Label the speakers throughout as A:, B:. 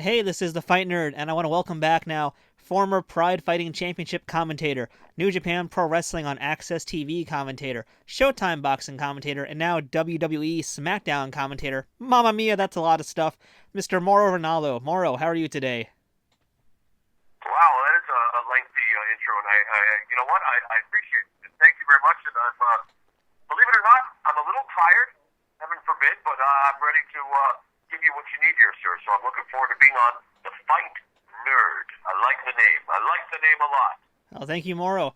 A: Hey, this is the Fight Nerd, and I want to welcome back now former Pride Fighting Championship commentator, New Japan Pro Wrestling on AXS TV commentator, Showtime Boxing commentator, and now WWE Smackdown commentator. Mamma mia, that's a lot of stuff. Mr. Mauro Ranallo. Mauro, how are you today?
B: Wow, that is a lengthy intro, and I you know what, I appreciate it. Thank you very much, and I'm, believe it or not, I'm a little tired, heaven forbid, but I'm ready to give you what you need here, sir. So I'm looking forward to being on The Fight Nerd. I like the name. I like the name a lot.
A: Well, thank you, Mauro.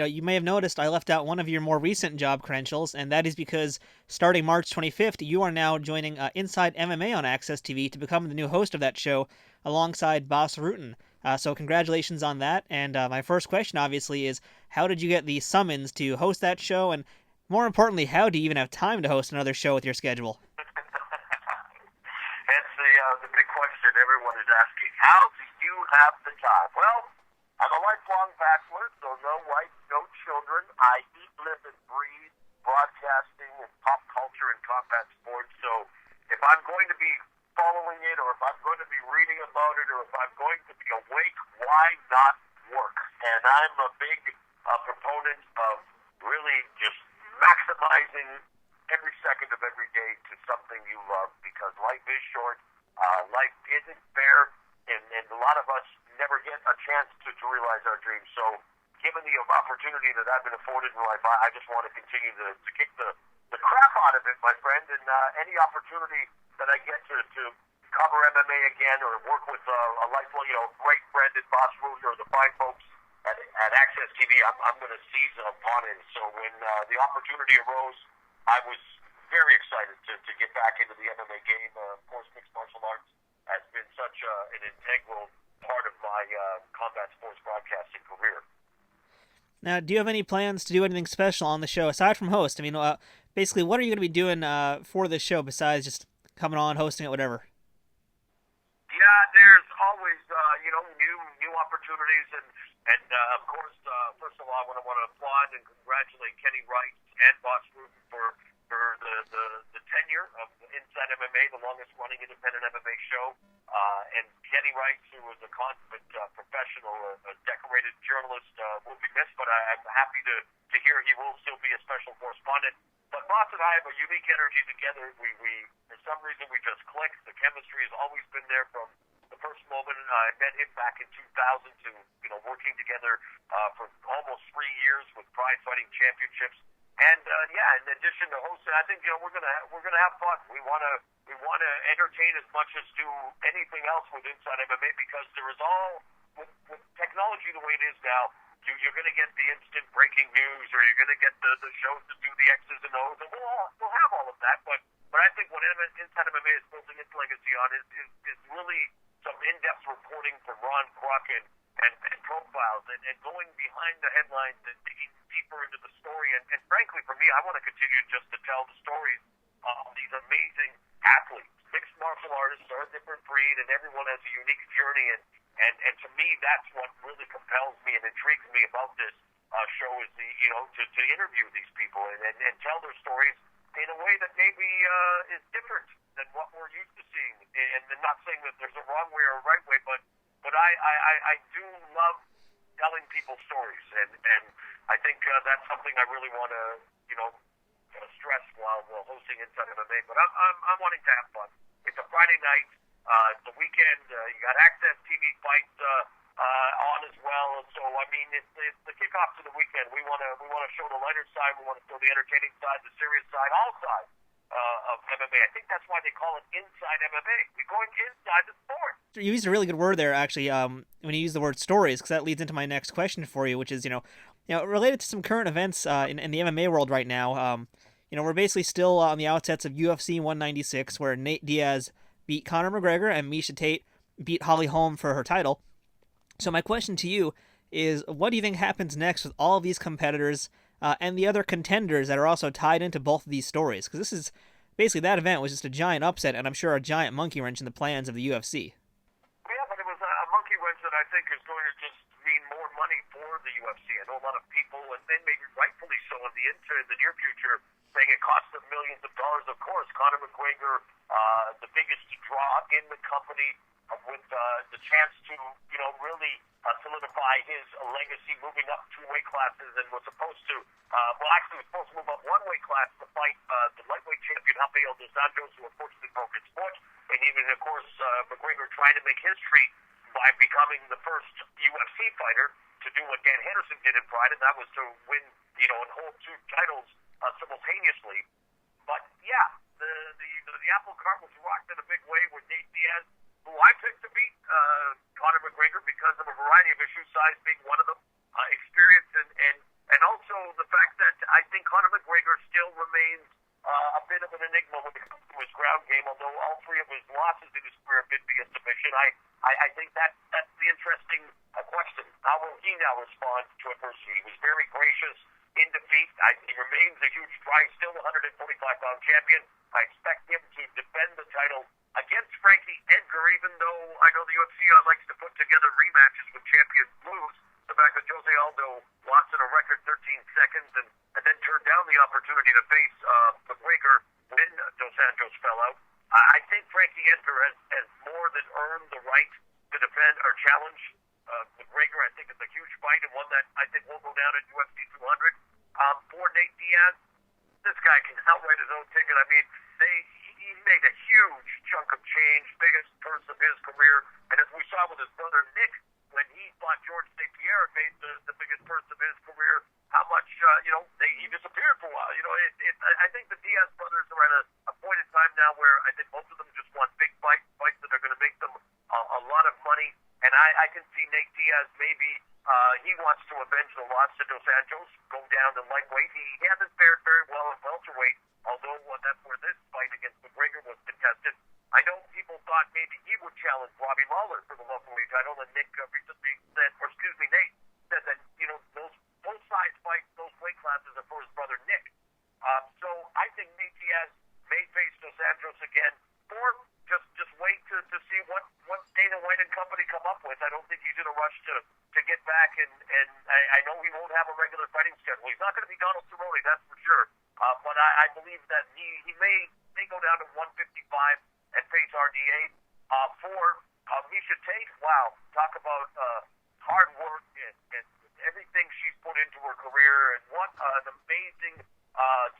A: You may have noticed I left out one of your more recent job credentials, and that is because starting March 25th, you are now joining Inside MMA on AXS TV to become the new host of that show alongside Boss Rutan. So congratulations on that. And my first question, obviously, is how did you get the summons to host that show? And more importantly, how do you even have time to host another show with your schedule?
B: That's the big question everyone is asking. How do you have the time? Well, I'm a lifelong bachelor, so no wife, no children. I eat, live, and breathe broadcasting and pop culture and combat sports. So if I'm going to be following it, or if I'm going to be reading about it, or if I'm going to be awake, why not work? And I'm a big proponent of really just maximizing every second of every day to something you love, because life is short, life isn't fair, and a lot of us never get a chance to realize our dreams. So given the opportunity that I've been afforded in life, I just want to continue to kick the crap out of it, my friend, and any opportunity that I get to cover MMA again, or work with a lifelong, great friend at Boss Rutan or the fine folks at AXS TV, I'm going to seize upon it. So when the opportunity arose, I was very excited to get back into the MMA game. Of course, mixed martial arts has been such an integral part of my combat sports broadcasting career.
A: Now, do you have any plans to do anything special on the show aside from host? I mean, basically, what are you going to be doing for this show besides just coming on, hosting it, whatever?
B: Yeah, there's always new opportunities, and of course, first of all, I want to applaud and congratulate Kenny Wright and Boss Rutan for the tenure of Inside MMA, the longest running independent MMA show. And Kenny Wright, who was a consummate professional, a decorated journalist, will be missed, but I'm happy to hear he will still be a special correspondent. But Boss and I have a unique energy together. We for some reason, we just click. The chemistry has always been there from the first moment. I met him back in 2000 to, working together for almost 3 years with Pride Fighting Championships. And in addition to hosting, I think we're gonna have fun. We wanna entertain as much as do anything else with Inside MMA, because there is all with technology the way it is now. You're going to get the instant breaking news, or you're going to get the shows to do the X's and O's, and we'll have all of that. But I think what Inside MMA is building its legacy on is really some in-depth reporting from Ron Kruk and profiles, and going behind the headlines and digging deeper into the story. And frankly, for me, I want to continue just to tell the stories of these amazing athletes. Mixed martial artists are a different breed, and everyone has a unique journey. And to me, that's what really compels me and intrigues me about this show, is to interview these people and tell their stories in a way that maybe is different than what we're used to seeing. And I'm not saying that there's a wrong way or a right way, but I do love telling people stories, and I think that's something I really want to stress while hosting Inside MMA. But I'm wanting to have fun. It's a Friday night. It's the weekend. You got AXS TV fights on as well. And so I mean, it's the kickoff to the weekend. We want to show the lighter side. We want to show the entertaining side, the serious side, all sides of MMA. I think that's why they call it Inside MMA. We're going inside the sport.
A: You used a really good word there, actually, when you use the word stories, because that leads into my next question for you, which is, related to some current events in the MMA world right now. We're basically still on the outsets of UFC 196, where Nate Diaz beat Conor McGregor and Miesha Tate beat Holly Holm for her title. So my question to you is, what do you think happens next with all of these competitors and the other contenders that are also tied into both of these stories? Because this is basically, that event was just a giant upset, and I'm sure a giant monkey wrench in the plans of the UFC.
B: Yeah, but it was a monkey wrench that I think is going to just mean more money for the UFC. I know a lot of people, and then maybe rightfully so, in the near future, saying it costs them millions of dollars. Of course, Conor McGregor the biggest draw in the company, with the chance to, really solidify his legacy, moving up 2 weight classes, and was supposed to, was supposed to move up 1 weight class to fight the lightweight champion Rafael dos Anjos, who unfortunately broke his foot, and even, of course, McGregor trying to make history by becoming the first UFC fighter to do what Dan Henderson did in Pride, and that was to win, and hold 2 titles simultaneously. But yeah, the apple cart was rocked in a big way with Nate Diaz, who I picked to beat Conor McGregor because of a variety of issues, size being one of them, experience, and also the fact that I think Conor McGregor still remains a bit of an enigma when it comes to his ground game, although all 3 of his losses in his career did via submission. I think that's the interesting question. How will he now respond to adversity? He was very gracious in defeat. He remains a huge prize, still 145-pound champion. I expect him to defend the title against Frankie Edgar, even though I know the UFC likes to put together rematches when champions lose. The fact that Jose Aldo lost in a record 13 seconds and then turned down the opportunity to face McGregor when Dos Anjos fell out. I think Frankie Edgar has more than earned the right to defend or challenge McGregor. I think it's a huge fight and one that I think will go down at UFC 200. For Nate Diaz, this guy can outright his own ticket. I mean, he made a huge chunk of change, biggest purse of his career, and as we saw with his brother Nick, when he fought George St. Pierre and made the biggest purse of his career, how much, he disappeared for a while. I think the Diaz brothers are at a point in time now where I think most of them just want big fights that are going to make them a lot of money, and I can see Nate Diaz maybe he wants to avenge the loss to Dos Anjos, go down to lightweight. He hasn't fared very well at welterweight, although that's where this fight against McGregor was contested. I know people thought maybe he would challenge Robbie Lawler for the welterweight title, and Nick recently said, Nate said that, those size fights, those weight classes are for his brother Nick. So I think Nate Diaz may face Dos Anjos again, or just wait to see what Dana White and company come up with. I don't think he's in a rush to get back, and I know he won't have a regular fighting schedule. He's not going to be Donald Cerrone, that's for sure. But I believe that he may go down to 155 and face RDA. For Miesha Tate, wow, talk about hard work and everything she's put into her career, and what an amazing,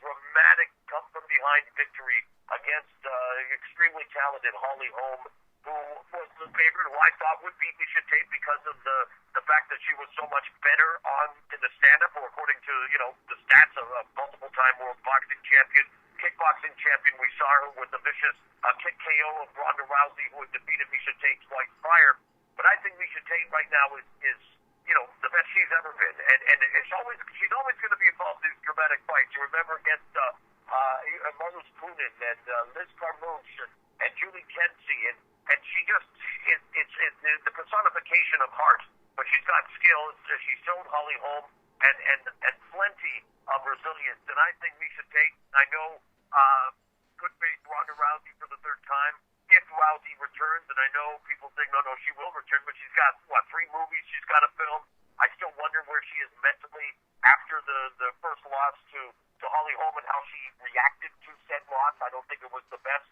B: dramatic come-from-behind victory against extremely talented Holly Holm, who was the favorite, who I thought would beat Miesha Tate because of the fact that she was so much better in the stand-up, or according to, the stats of a multiple-time world boxing champion, kickboxing champion. We saw her with the vicious kick KO of Ronda Rousey, who had defeated Miesha Tate twice prior. But I think Miesha Tate right now is the best she's ever been, and she's always going to be involved in these dramatic fights. You remember against Marlon Spoonin and Liz Carmouche and Julie Kensey, and she just it's the personification of heart. But she's got skills. She's shown Holly Holm and plenty of resilience. And I think Miesha Tate, I know, could face Ronda Rousey for the 3rd time if Rousey returns. And I know people think, no, she will return, but she's got, 3 movies she's got to film. I still wonder where she is mentally after the first loss to Holly Holm and how she reacted to said loss. I don't think it was the best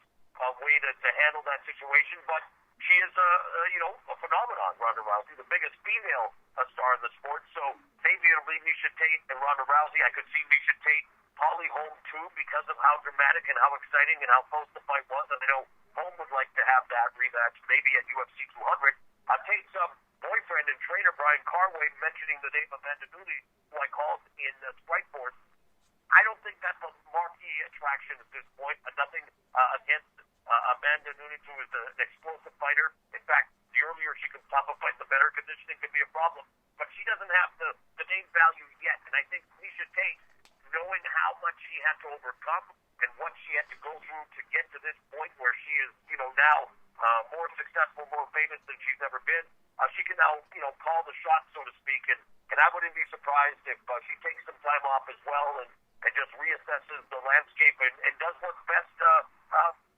B: way to handle that situation, but she is a phenomenon, Ronda Rousey, the biggest female star in the sport. So maybe it'll be Miesha Tate and Ronda Rousey. I could see Miesha Tate, Holly Holm too, because of how dramatic and how exciting and how close the fight was. And I know Holm would like to have that rematch, maybe at UFC 200. Tate's boyfriend and trainer Brian Carway mentioning the name of Amanda Nunes, who I called in Strikeforce. I don't think that's a marquee attraction at this point. Nothing against Amanda Nunes, who is an explosive fighter. In fact, the earlier she can stop a fight, the better. Conditioning can be a problem. But she doesn't have the name value yet. And I think Miesha Tate, knowing how much she had to overcome and what she had to go through to get to this point where she is, now more successful, more famous than she's ever been, she can now, call the shots, so to speak. And I wouldn't be surprised if she takes some time off as well and just reassesses the landscape and does what's best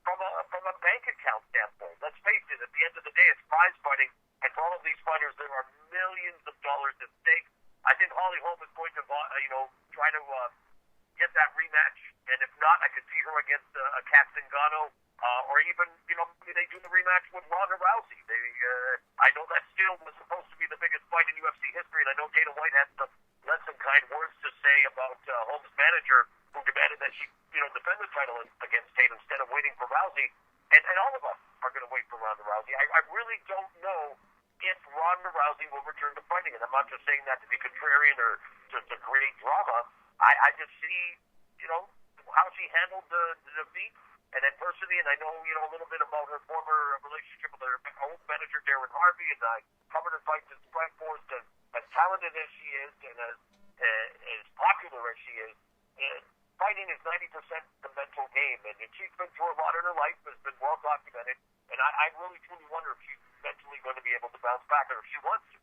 B: from a bank account standpoint. Let's face it, at the end of the day, it's prize fighting, and for all of these fighters, there are millions of dollars at stake. I think Holly Holm is going to, try to get that rematch, and if not, I could see her against Kat Zingano or even, they do the rematch with Ronda Rousey. I know that still was supposed to be the biggest fight in UFC history, and I know Dana White had some less than kind words to say about Holmes' manager, who demanded that she, defend the title against Tate instead of waiting for Rousey. And all of us are going to wait for Ronda Rousey. I really don't know if Ronda Rousey will return to fighting, and I'm not just saying that to be contrarian or to create drama. I just see, how she handled the defeat and adversity, and I know, a little bit about her former relationship with her old manager, Darren Harvey, and I covered her fights in Strikeforce, and as talented as she is, and as popular as she is, and fighting is 90% the mental game, and she's been through a lot in her life, has been well documented, and I really truly wonder if she's mentally going to be able to bounce back, or if she wants to.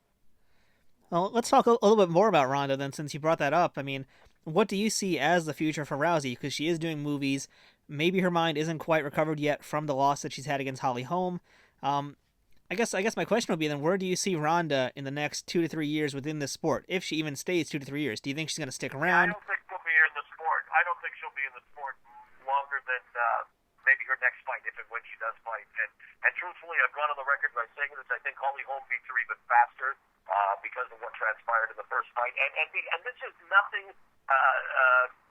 A: Well, let's talk a little bit more about Ronda then, since you brought that up. I mean, what do you see as the future for Rousey? Because she is doing movies. Maybe her mind isn't quite recovered yet from the loss that she's had against Holly Holm. I guess my question would be then, where do you see Ronda in the next 2 to 3 years within this sport, if she even stays 2 to 3 years? Do you think she's going to stick around?
B: I don't think she'll be in the sport. I don't think she'll be in the sport longer than maybe her next fight, if and when she does fight. And truthfully, I've gone on the record by saying this. I think Holly Holm beats her even faster because of what transpired in the first fight. And this is nothing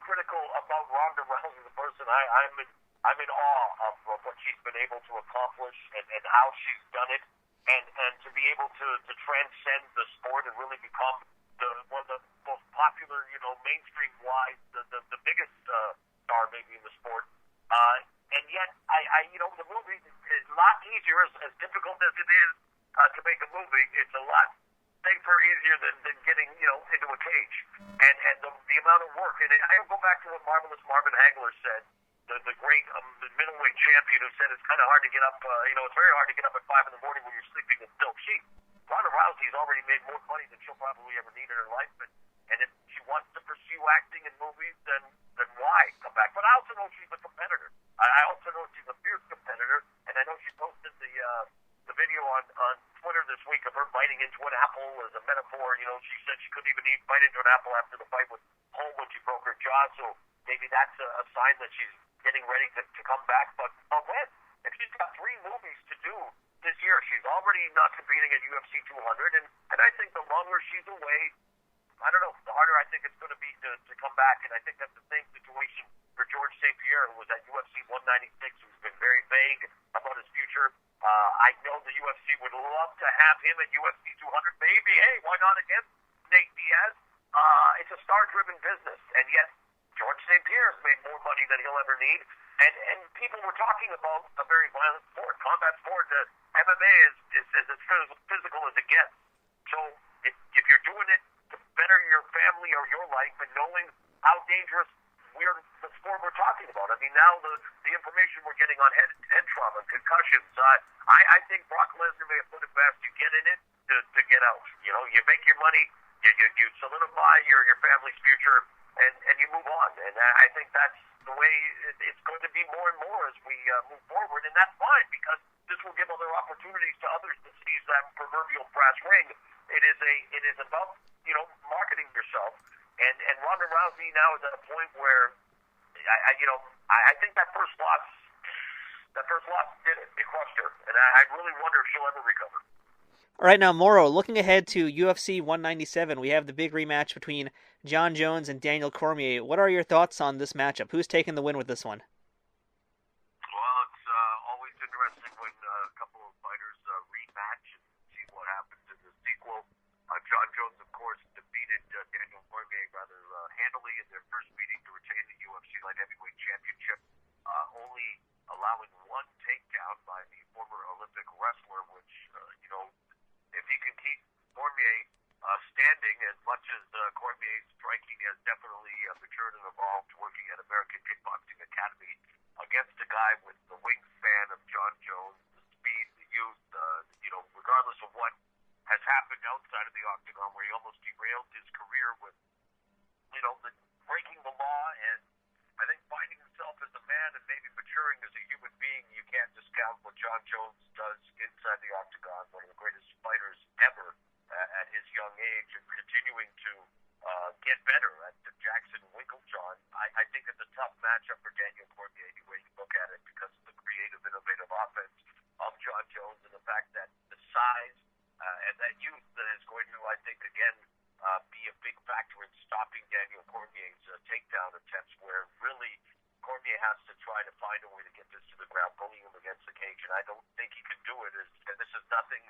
B: critical about Ronda Rousey, the person. I'm in awe of what she's been able to accomplish and how she's done it, and to be able to transcend the sport and really become one of the most popular, mainstream wise, the biggest star maybe in the sport. And yet, the movie is a lot easier, as difficult as it is to make a movie. It's a lot safer, easier than getting, into a cage. And the amount of work. And I go back to what Marvelous Marvin Hagler said, the great middleweight champion, who said it's kind of hard to get up, it's very hard to get up at 5 in the morning when you're sleeping in silk sheets. Ronda Rousey's already made more money than she'll probably ever need in her life. And if she wants to pursue acting in movies, then why come back? But I also know she's a competitor. I also know she's a fierce competitor. And I know she posted the video on Twitter this week of her biting into an apple as a metaphor. She said she couldn't even bite into an apple after the fight with Holm when she broke her jaw. So maybe that's a sign that she's getting ready to come back. But when? If she's got 3 movies to do this year, she's already not competing at UFC 200. And I think the longer she's away, I don't know, the harder I think it's going to be to come back. And I think that's the same situation for George St. Pierre, who was at UFC 196, who's been very vague about his future. I know the UFC would love to have him at UFC 200. Maybe, hey, why not against Nate Diaz? It's a star-driven business, and yet George St. Pierre has made more money than he'll ever need. And people were talking about a very violent sport, combat sport. MMA is as physical as it gets. So if you're doing it to better your family or your life, and knowing how dangerous the sport we're talking about. I mean, now the information we're getting on head trauma, concussions. I think Brock Lesnar may have put it best. You get in it to get out. You make your money, you solidify your family's future, and you move on. And I think that's the way it's going to be more and more as we move forward. And that's fine, because this will give other opportunities to others to seize that proverbial brass ring. It is about marketing yourself. And Ronda Rousey now is at a point where I think that first loss did it. It crushed her, and I really wonder if she'll ever recover.
A: All right, now Mauro, looking ahead to UFC 197, we have the big rematch between Jon Jones and Daniel Cormier. What are your thoughts on this matchup? Who's taking the win with this one?
B: Well, it's always interesting when a couple of fighters rematch and see what happens in the sequel. Jon Jones, of course, defeated Daniel Cormier rather handily in their first meeting to retain the UFC Light Heavyweight Championship, only allowing one takedown by the former Olympic wrestler, which, if he can keep Cormier standing, as much as Cormier's striking has definitely matured and evolved, working at American Kickboxing Academy, against a guy with the wingspan of Jon Jones, the speed, the youth, regardless of what has happened outside of the octagon, where he almost derailed his career with, breaking the law, and I think finding himself as a man and maybe maturing as a human being. You can't discount what Jon Jones does inside the octagon, one of the greatest fighters ever at his young age, and continuing to get better at the Jackson Winklejohn. I think it's a tough matchup for Daniel Cormier, any way you look at it, because of the creative that the size and that youth that is going to, I think, again, be a big factor in stopping Daniel Cormier's takedown attempts, where really Cormier has to try to find a way to get this to the ground, pulling him against the cage, and I don't think he can do it. And this is nothing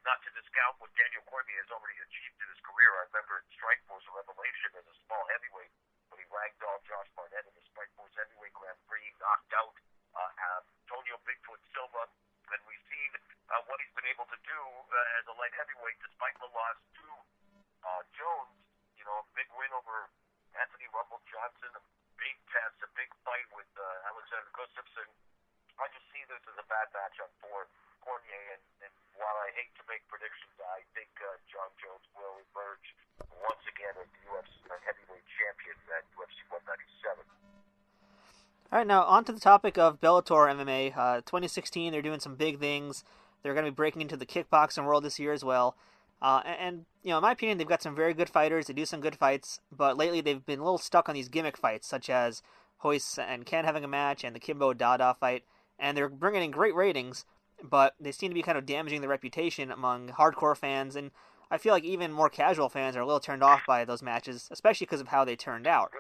B: not to discount what Daniel Cormier has already achieved in his career. I remember in Strikeforce, a revelation as a small heavyweight when he ragdolled Josh Barnett in the Strikeforce heavyweight Grand Prix, knocked out Antonio Bigfoot Silva, and we've seen what he's been able to do as a light heavyweight, despite the loss to Jones. You know, big win over Anthony Rumble Johnson, a big test, a big fight with Alexander Gustafsson. I just see this as a bad matchup for Cormier, and while I hate to make predictions, I think John Jones will emerge once again as the UFC heavyweight champion at UFC 197.
A: All right, now on to the topic of Bellator MMA. 2016, they're doing some big things. They're going to be breaking into the kickboxing world this year as well. And you know, in my opinion, they've got some very good fighters. They do some good fights, but lately they've been a little stuck on these gimmick fights, such as Hoist and Ken having a match and the Kimbo Dada fight. And they're bringing in great ratings, but they seem to be kind of damaging the reputation among hardcore fans. And I feel like even more casual fans are a little turned off by those matches, especially because of how they turned out.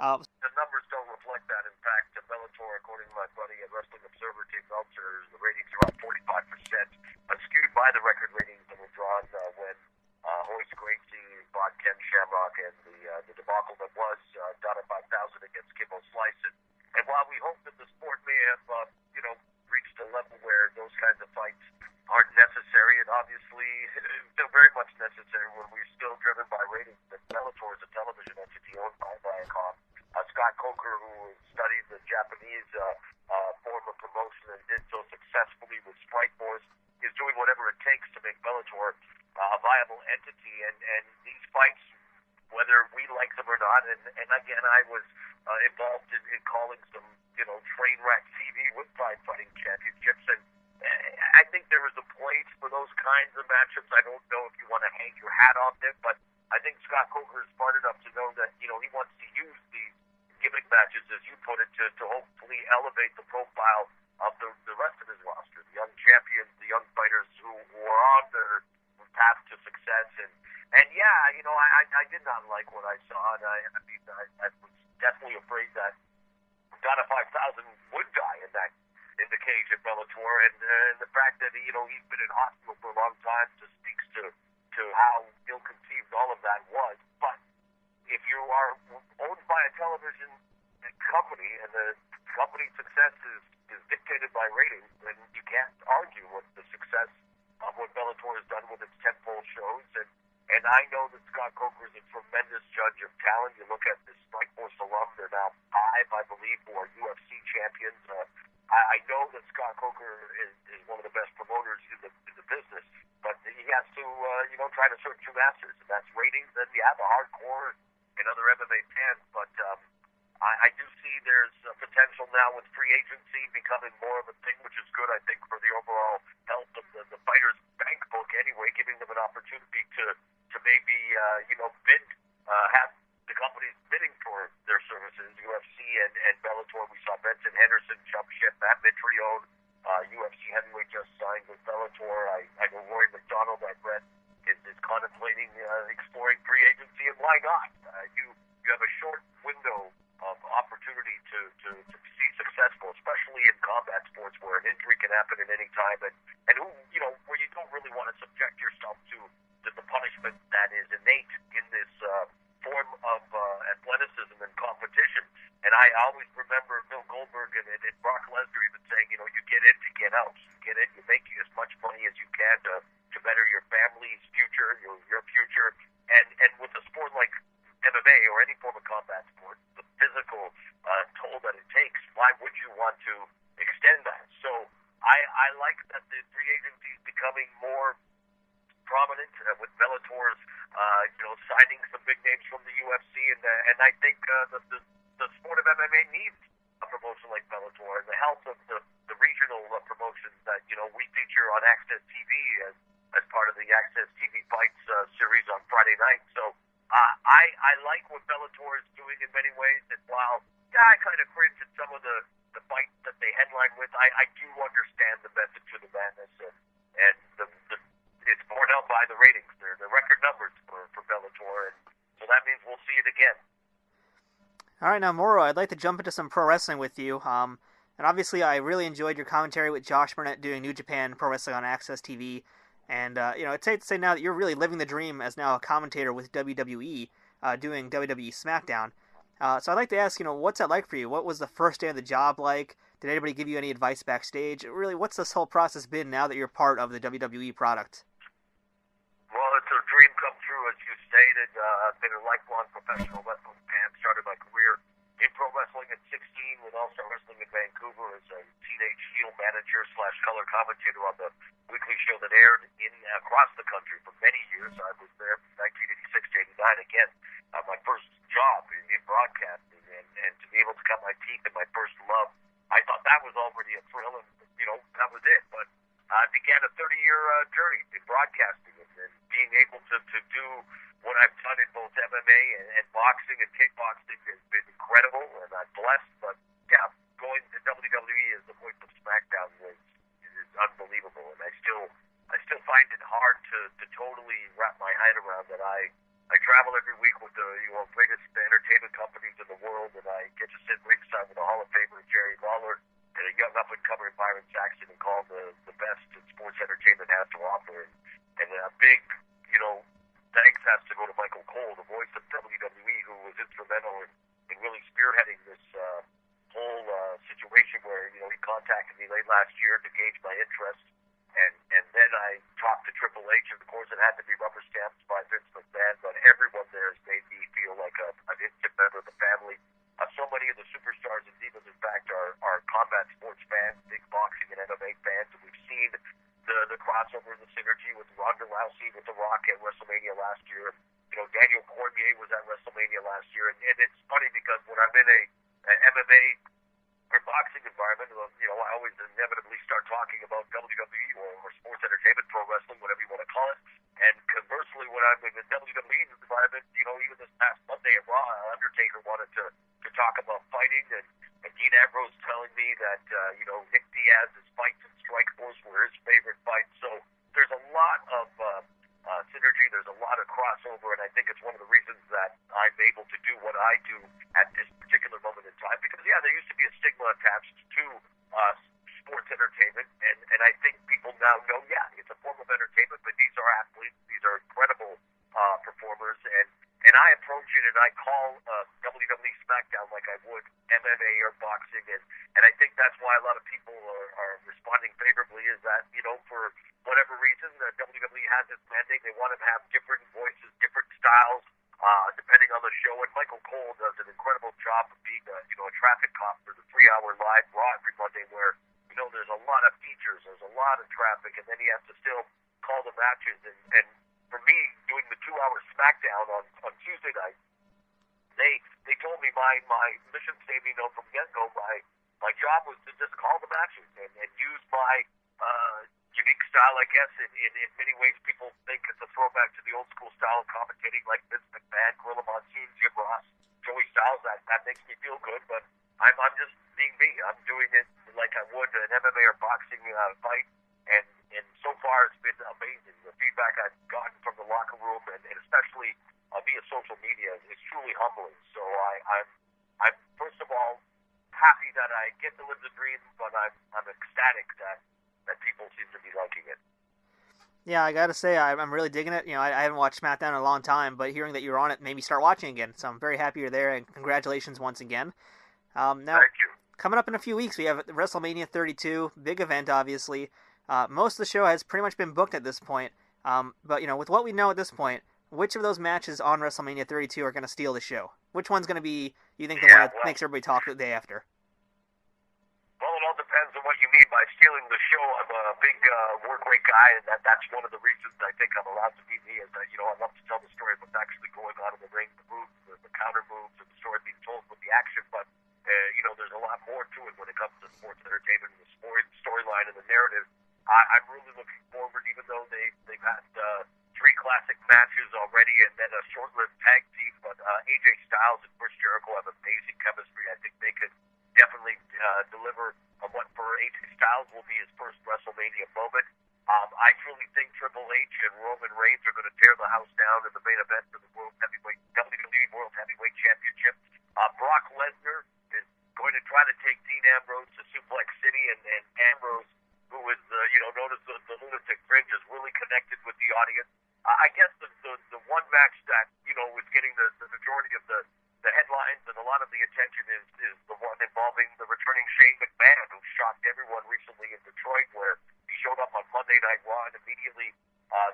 B: The numbers don't reflect that. In fact, Bellator, according to my buddy at Wrestling Observer, Dave Meltzer, the ratings are up 45%, skewed by the record ratings that were drawn when Hoist Gracie fought Ken Shamrock, and the debacle that was Donna 5000 against Kimbo Slice. And while we hope that the sport may have, reached a level where those kinds of fights aren't necessary, and obviously still very much necessary when we're still driven by ratings, that Bellator is a television entity owned by Viacom. Scott Coker, who studied the Japanese form of promotion and did so successfully with Strikeforce, is doing whatever it takes to make Bellator a viable entity. And these fights, whether we like them or not, and again, I was involved in calling some, train wreck TV with Pride Fighting Championships, and I think there is a place for those kinds of matchups. I don't know if you want to hang your hat on them, but I think Scott Coker is smart enough to know that, he wants to use these gimmick matches, as you put it, to hopefully elevate the profile of the rest of his roster, the young champions, the young fighters who are on their path to success. And yeah, I did not like what I saw, and I was definitely afraid that Donna 5000 would die in the cage at Bellator, and the fact that he's been in hospital for a long time just speaks to how ill-conceived all of that was. But if you are owned by a television company and the company's success is dictated by ratings, then you can't argue with the success of what Bellator has done with its tentpole shows. And I know that Scott Coker is a tremendous judge of talent. You look at the Strikeforce alum; they're now 5, I believe, who are UFC champions. I know that Scott Coker is one of the best promoters in the business, but he has to try to serve two masters, and that's ratings. Then you have a hardcore and other MMA fans, but I do see there's a potential now with free agency becoming more of a thing, which is good, I think, for the overall health of the fighters' bank book anyway, giving them an opportunity to maybe bid, have the companies bidding for their services. UFC and Bellator, we saw Benson Henderson jump ship. Matt Mitrione, UFC heavyweight, just signed with Bellator. I know Rory McDonald, I read, is contemplating exploring free agency, and why not? You have a short window of opportunity to be successful, especially in combat sports where an injury can happen at any time, and where you don't really want to subject yourself to the punishment that is innate in this form of athleticism and competition. And I always remember Bill Goldberg and Brock Lesnar even saying, you get in to get out. You get in, you make as much money as you can to better your family's future, your future. And with a sport like MMA or any form of combat sport, the physical toll that it takes, why would you want to extend that? So I like that the free agency is becoming more prominent with Bellator's, signing some big names from the UFC, and I think the sport of MMA needs a promotion like Bellator, and the health of the regional promotions that we feature on AXS TV as part of the AXS TV Fights series on Friday night. So I like what Bellator is doing in many ways, and while I kind of cringe at some of the the fight that they headline with, I do understand the method to the madness, and it's borne out by the ratings. They're the record numbers for Bellator, and so that means we'll see it again.
A: All right, now Mauro, I'd like to jump into some pro wrestling with you. And obviously, I really enjoyed your commentary with Josh Burnett doing New Japan Pro Wrestling on AXS TV. And it's safe to say now that you're really living the dream as now a commentator with WWE, doing WWE Smackdown. So I'd like to ask, what's that like for you? What was the first day of the job like? Did anybody give you any advice backstage? Really, what's this whole process been now that you're part of the WWE product?
B: Well, it's a dream come true, as you stated. I've been a lifelong professional wrestling fan. Started my career in pro wrestling at 16 with All-Star Wrestling in Vancouver as a teenage heel manager / color commentator on the weekly show that aired across the country for many years. I was there from 1986 to 89. Again, my first job in broadcasting, and to be able to cut my teeth in my first love, I thought that was already a thrill, and that was it. But I began a 30-year journey in broadcasting, and being able to do what I've done in both MMA and boxing and kickboxing has been incredible, and I'm blessed. But yeah, going to WWE as the voice of Smackdown is unbelievable, and I still find it hard to totally wrap my head around that. I travel every week with the biggest entertainment companies in the world, and I get to sit ringside with a Hall of Famer, Jerry Lawler, and a young up-and-coming Byron Saxton, and call the best that sports entertainment has to offer. And a big, thanks has to go to Michael Cole, the voice of WWE, who was instrumental in really spearheading this whole situation where, he contacted me late last year to gauge my interest. And then I talked to Triple H, and of course it had to be rubber stamped by Vince McMahon, but everyone there has made me feel like an instant member of the family. So many of the superstars and divas, in fact, are combat sports fans, big boxing and MMA fans, and we've seen the crossover and the synergy with Ronda Rousey with The Rock at WrestleMania last year. Daniel Cormier was at WrestleMania last year, and it's funny because when I'm in a MMA or boxing environment, I always inevitably start talking about WWE or sports entertainment, pro wrestling, whatever you want to call it. And conversely, when I'm in the WWE environment, even this past Monday at Raw, Undertaker wanted to talk about fighting, and Dean Ambrose telling me that, Nick Diaz's fights in Strikeforce were his favorite fights. So there's a lot of synergy, there's a lot of crossover, and I think it's one of the reasons that I'm able to do what I do at this particular moment in time. Because, there used to be a stigma attached to sports entertainment, and I think people now know, it's a form of entertainment, but these are athletes, these are incredible performers, and I approach it and I call WWE Smackdown like I would MMA or boxing, and I think that's why a lot of people are responding favorably, is that, for whatever reason, WWE has this mandate. They want to have different voices, different styles, depending on the show, and Michael Cole does an incredible job of being a traffic cop for the 3-hour live Raw every Monday, where there's a lot of features, there's a lot of traffic, and then he has to still call the matches. And for me, doing the 2-hour Smackdown on Tuesday night, they told me my mission statement, from get-go, my job was to just call the matches and use my unique style, I guess. In many ways, people think it's a throwback to the old school style of commentating, like Vince McMahon, Gorilla Monsoon, Jim Ross, Joey Styles. That makes me feel good, but I'm just being me. I'm doing it like I would an MMA or boxing fight, and so far it's been amazing. The feedback I've gotten from the locker room, and especially via social media, is truly humbling. So I'm first of all happy that I get to live the dream, but I'm ecstatic that people seem to be liking it.
A: Yeah, I gotta say, I'm really digging it. I haven't watched SmackDown in a long time, but hearing that you're on it made me start watching again. So I'm very happy you're there, and congratulations once again. Now,
B: Thank you.
A: Coming up in a few weeks, we have WrestleMania 32, big event, obviously. Most of the show has pretty much been booked at this point. But with what we know at this point, which of those matches on WrestleMania 32 are going to steal the show? Which one's going to be, you think, the one that makes everybody talk the day after?
B: Well, it all depends on what you mean by stealing the show. I'm a big work rate guy, and that's one of the reasons I think I'm allowed to be me, is that, I love to tell the story of what's actually going on in the ring, the moves, the counter moves, and the story being told with the action. But, there's a lot more to it when it comes to sports entertainment and the storyline and the narrative. I'm really looking forward, even though they've had 3 classic matches already and then a short-lived tag team. But AJ Styles and Chris Jericho have amazing chemistry. I think they could definitely definitely deliver what for AJ Styles will be his first WrestleMania moment. I truly think Triple H and Roman Reigns are going to tear the house down in the main event for the WWE World Heavyweight Championship. Brock Lesnar is going to try to take Dean Ambrose to Suplex City, and Ambrose, who is known as the lunatic fringe, is really connected with the audience. I guess the one match that was getting the majority of the headlines and a lot of the attention is the one involving the returning Shane McMahon, who shocked everyone recently in Detroit, where he showed up on Monday Night Raw and immediately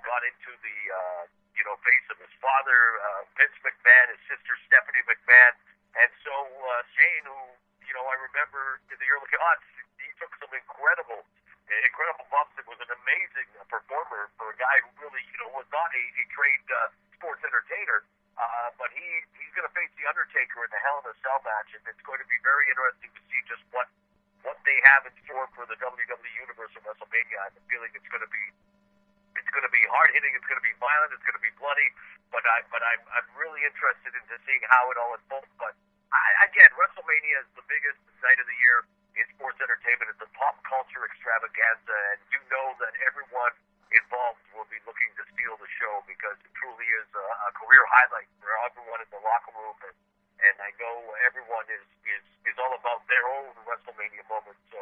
B: got into the face of his father, Vince McMahon, his sister Stephanie McMahon, and so Shane, who I remember in the early odds, he took some incredible bumps. It was an amazing performer for a guy who really was not a trained sports entertainer. But he's going to face the Undertaker in the Hell in a Cell match, and it's going to be very interesting to see just what they have in store for the WWE Universe of WrestleMania. I have a feeling it's going to be hard hitting, it's going to be violent, it's going to be bloody. But I'm really interested in seeing how it all unfolds. But again, WrestleMania is the biggest night of the year in sports entertainment. It's a pop culture extravaganza, and you know that everyone involved will be looking to steal the show because it truly is a career highlight for everyone in the locker room, and I know everyone is all about their own WrestleMania moment. So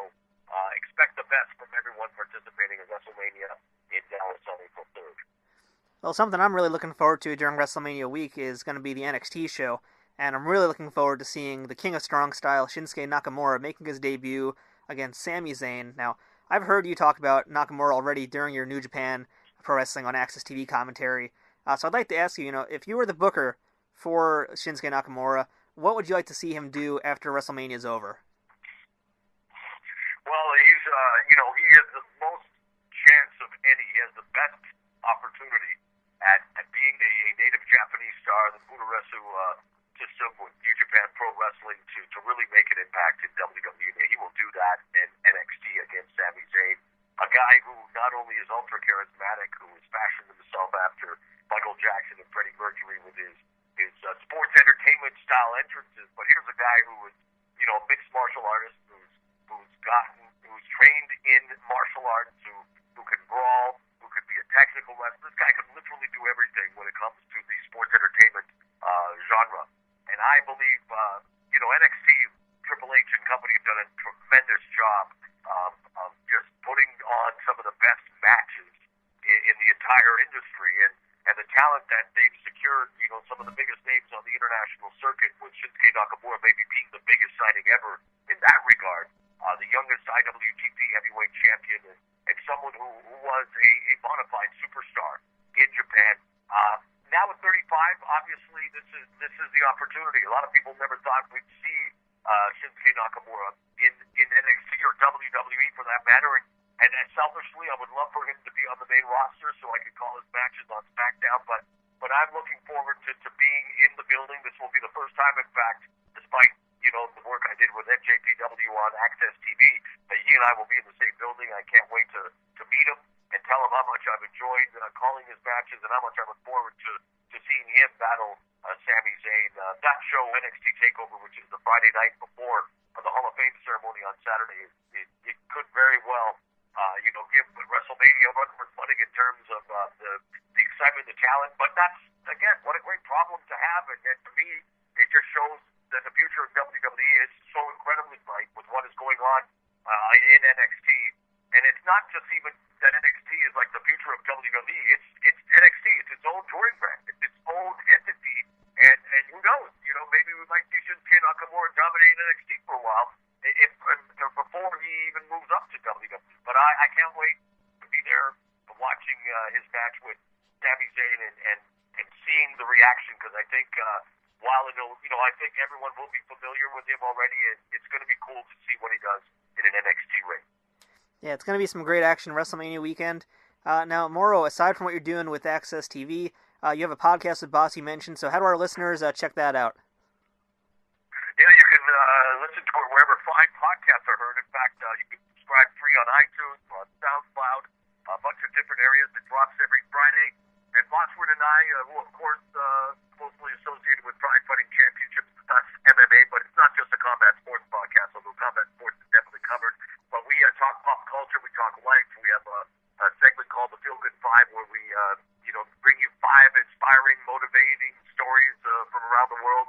B: expect the best from everyone participating in WrestleMania in Dallas on April 3rd.
A: Well, something I'm really looking forward to during WrestleMania week is going to be the NXT show, and I'm really looking forward to seeing the King of Strong Style, Shinsuke Nakamura, making his debut against Sami Zayn. Now, I've heard you talk about Nakamura already during your New Japan Pro Wrestling on AXS TV commentary, so I'd like to ask you, if you were the booker for Shinsuke Nakamura, what would you like to see him do after WrestleMania is over?
B: Well, he's, he has the most chance of any. He has the best opportunity at being a native Japanese star, the Budoresu system with New Japan Pro Wrestling to really make an impact in WWE. He will do that in NXT against Sami Zayn, a guy who not only is ultra charismatic, who has fashioned himself after Michael Jackson and Freddie Mercury with his sports entertainment style entrances, but here's a guy who is, a mixed martial artist who's trained in martial arts, who can brawl, who could be a technical wrestler. This guy can literally do everything when it comes to the sports entertainment genre. And I believe, NXT, Triple H and company have done a tremendous job of just putting on some of the best matches in the entire industry. And the talent that they've secured, some of the biggest names on the international circuit, with Shinsuke Nakamura maybe being the biggest signing ever in that regard, the youngest IWGP heavyweight champion, and someone who was a bona fide superstar in Japan. Now at 35, obviously this is the opportunity. A lot of people never thought we'd see Shinsuke Nakamura in NXT or WWE for that matter. And selfishly, I would love for him to be on the main roster so I could call his matches on SmackDown. But I'm looking forward to being in the building. This will be the first time, in fact, despite the work I did with NJPW on AXS TV, that he and I will be in the same building. I can't wait to meet him and tell him how much I've enjoyed calling his matches and how much I look forward to seeing him battle Sami Zayn. That show, NXT TakeOver, which is the Friday night before the Hall of Fame ceremony on Saturday, it could very well give WrestleMania a run for money in terms of the excitement, the talent. But that's, again, what a great problem to have. And to me, it just shows that the future of WWE is so incredibly bright with what is going on in NXT. And it's not just even that NXT is like the future of WWE. It's NXT. It's its own touring brand. It's its own entity. And who knows? Maybe we might see Shinsuke Nakamura dominate NXT for a while before he even moves up to WWE. But I can't wait to be there watching his match with Sami Zayn and seeing the reaction, because I think while I think everyone will be familiar with him already, it's going to be cool to see what he does in an NXT ring.
A: Yeah, it's going to be some great action WrestleMania weekend. Now, Mauro, aside from what you're doing with AXS TV, you have a podcast with Boss you mentioned, so how do our listeners check that out?
B: Yeah, you can listen to it wherever fine podcasts are heard. In fact, you can subscribe free on iTunes, on SoundCloud, a bunch of different areas. It drops every Friday. And Bosswood and I, who of course closely associated with Pride Fighting Championships, MMA, but it's not just a combat sports podcast, although combat inspiring, motivating stories from around the world.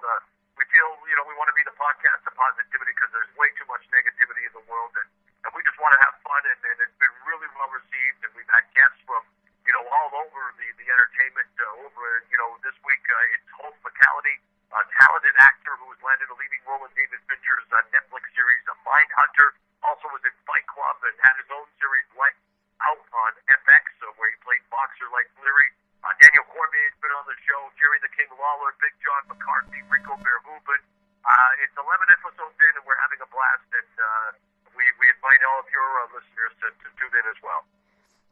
B: We feel, we want to be the podcast of positivity because there's way too much negativity in the world, and we just want to have fun, and it's been really well received, and we've had guests from, all over the entertainment this week. It's Hope Fatality, a talented actor who has landed a leading role in David Fincher's Netflix series, Mindhunter, also was in Fight Club and had his own series, Lights Out, on FX, where he played boxer like Leary. Daniel Cormier has been on the show, Jerry the King Lawler, Big John McCarthy, Rico Verhoeven. It's 11 episodes in, and we're having a blast, and we invite all of your listeners to tune in as well.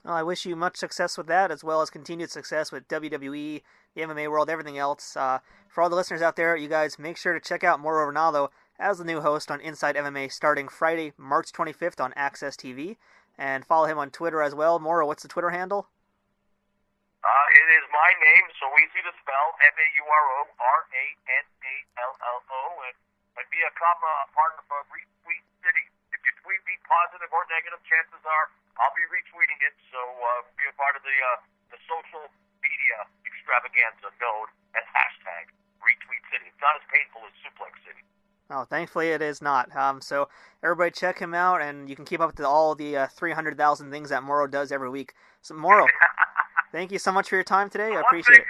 A: Well, I wish you much success with that, as well as continued success with WWE, the MMA world, everything else. For all the listeners out there, you guys make sure to check out Mauro Ranallo as the new host on Inside MMA starting Friday, March 25th on AXS TV. And follow him on Twitter as well. Mauro, what's the Twitter handle?
B: It is my name, so easy to spell, MauroRanallo, and become a part of Retweet City. If you tweet me positive or negative, chances are I'll be retweeting it, so be a part of the social media extravaganza known as hashtag Retweet City. It's not as painful as Suplex City.
A: Oh, thankfully it is not. So everybody check him out, and you can keep up with all the 300,000 things that Mauro does every week. So Mauro, thank you so much for your time today. I appreciate it.